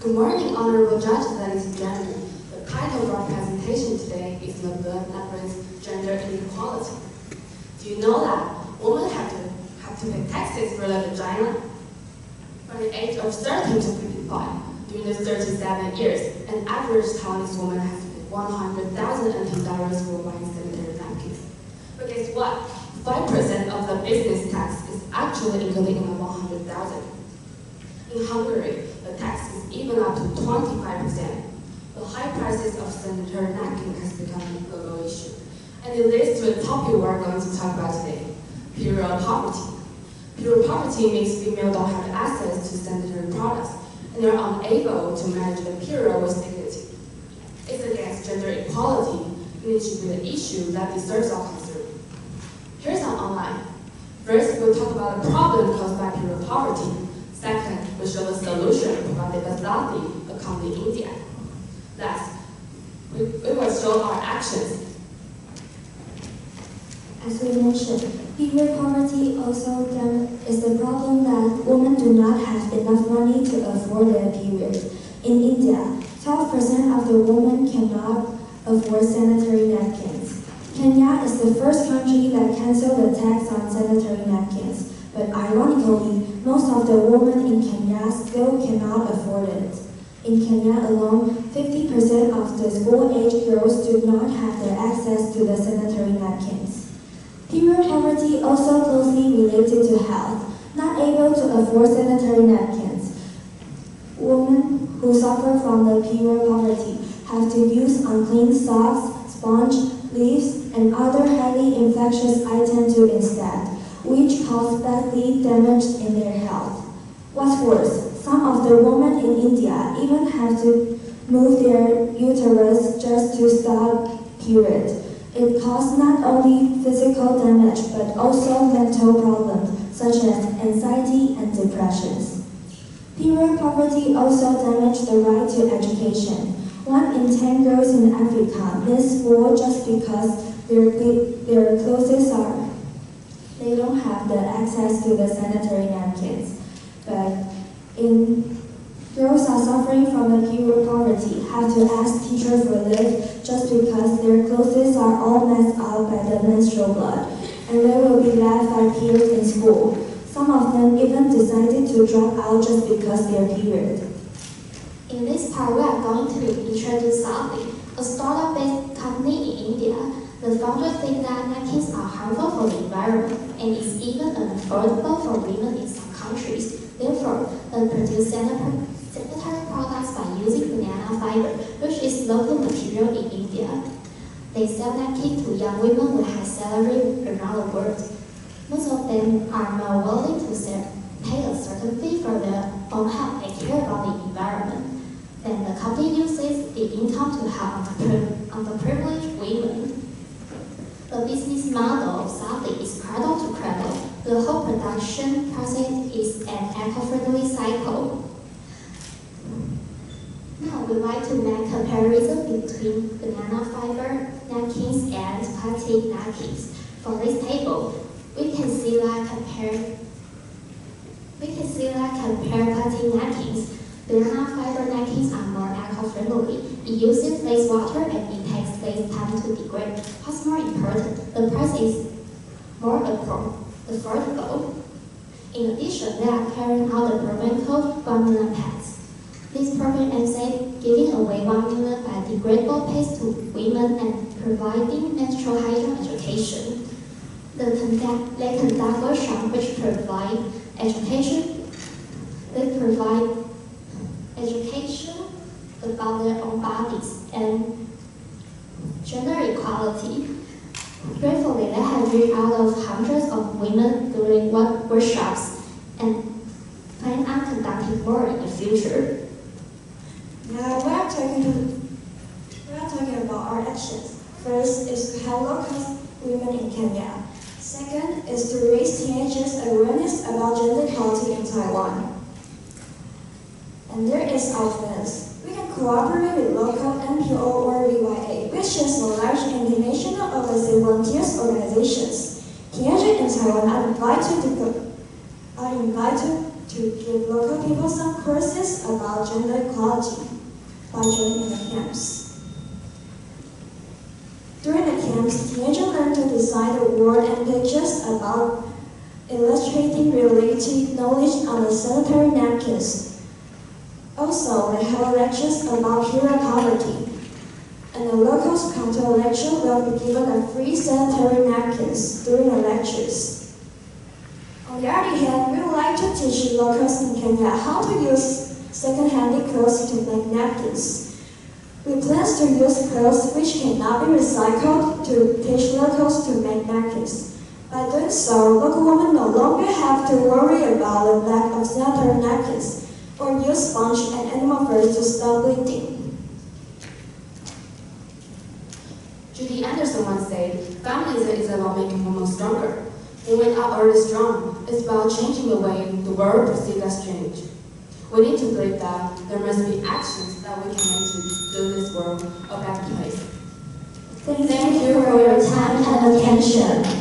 Good morning, honorable judges, ladies and gentlemen. The title of our presentation today is The Bill that Brings Gender Inequality. Do you know that women have to pay taxes for their vagina? From the age of 13 to 55, during the 37 years, an average Taiwanese woman has to pay 100,000 NT dollars for buying sanitary napkins. But guess what? 5% of the business tax is actually included in the 100,000. In Hungary, the tax is even up to 25%. The high prices of sanitary napkins has become a global issue. And it leads to a topic we're going to talk about today, period poverty. Period poverty means females don't have access to sanitary products, and they're unable to manage the period with dignity. It's against gender equality, and it should be an issue that deserves our concern. Here's an outline. First, we'll talk about the problem caused by period poverty. Second, we show the solution provided by Zati, a company in India. Last, we will show our actions. As we mentioned, period poverty also is the problem that women do not have enough money to afford their periods. In India, 12% of the women cannot afford sanitary napkins. Kenya is the first country that canceled the tax on sanitary napkins, but ironically, most of the women in Kenya still cannot afford it. In Kenya alone, 50% of the school-age girls do not have the access to the sanitary napkins. Period poverty also closely related to health. Not able to afford sanitary napkins, women who suffer from the period poverty have to use unclean socks, sponge, leaves, and other highly infectious items instead, which cause badly damage in their health. What's worse, some of the women in India even have to move their uterus just to stop period. It causes not only physical damage but also mental problems such as anxiety and depressions. Period poverty also damages the right to education. 1 in 10 girls in Africa miss school just because their clothes they don't have the access to the sanitary napkins. But girls are suffering from the period poverty, have to ask teachers for lift just because their clothes are all messed up by the menstrual blood, and they will be left by peers in school. Some of them even decided to drop out just because their period. In this part, we are going to introduce Zati, a startup-based company in India. The founders think that napkins are harmful for the environment and is even unaffordable for women in some countries. Therefore, they produce sanitary products by using banana fiber, which is local material in India. They sell napkins to young women with high salary around the world. Most of them are more willing to pay a certain fee for their own health and care about the environment. Then the company uses the income to help underprivileged women. The business model of Zati is cradle to cradle. The whole production process is an eco-friendly cycle. Now we like to make a comparison between banana fiber napkins and plastic napkins. For this table, we can see that compare plastic napkins. Banana fiber napkins are more eco-friendly. It uses less water and it takes less time to degrade. What's more important, the price is more affordable. In addition, they are carrying out a program called 1 million pets. This program aims at giving away 1 million biodegradable pads to women and providing menstrual hygiene education. They conduct workshops which provide education. They provide education about their own bodies and gender equality. Gratefully, they have reached out of hundreds of women during workshops and plan on conducting more in the future. Now we are talking about our actions. First is to have low-cost women in Kenya. Second is to raise teenagers' awareness about gender equality in Taiwan. And there is our plans. We can cooperate with local NPO or VYA, which is a large international overseas volunteers organizations. Teenagers in Taiwan are invited to give local people some courses about gender equality by joining the camps. During the camps, teenagers learn to design the word and pages about illustrating related knowledge on the sanitary napkins. Also, they have lectures about period poverty, and the locals come to a lecture will be given a free sanitary napkins during the lectures. On the other hand, we would like to teach locals in Kenya how to use second-hand clothes to make napkins. We plan to use clothes which cannot be recycled to teach locals to make napkins. By doing so, local women no longer have to worry about the lack of sanitary napkins or use sponge and animal fur to stop bleeding. Judy Anderson once said, feminism is about making women stronger. Women are already strong. It's about changing the way the world perceives us strange. We need to believe that there must be actions that we can make to do this world a better place. Thank you for your time and attention.